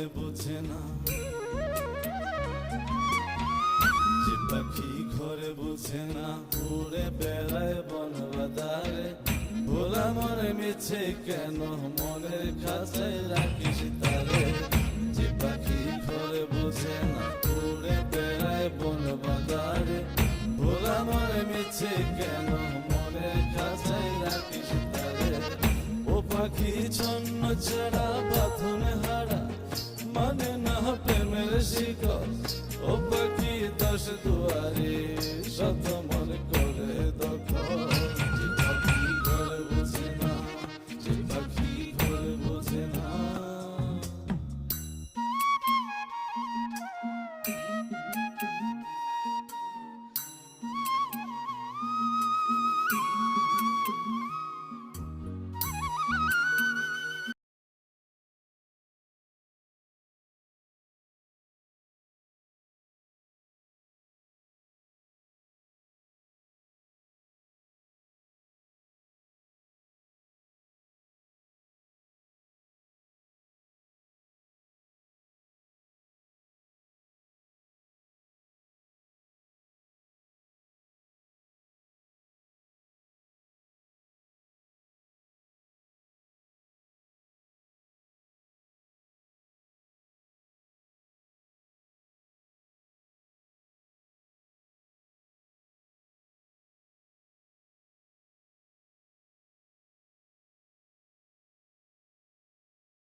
ঘরে বোঝে না, যে পাখি ঘরে বোঝে না, উড়ে বেড়ায় বন বাদারে। ভোলা মনে মিছে কেন মনের খাঁচায় রাখিস তারে। যে পাখি ঘরে বোঝে না, উড়ে বেড়ায় বন বাদারে। ভোলা মনে মিছে কেন মনের খাঁচায় রাখিস তারে। ও পাখি ছন্ন ছাড়া বাঁধনে হারা, মানে না প্রেমের শিকল। ও পাখি 10 দুয়ারে শত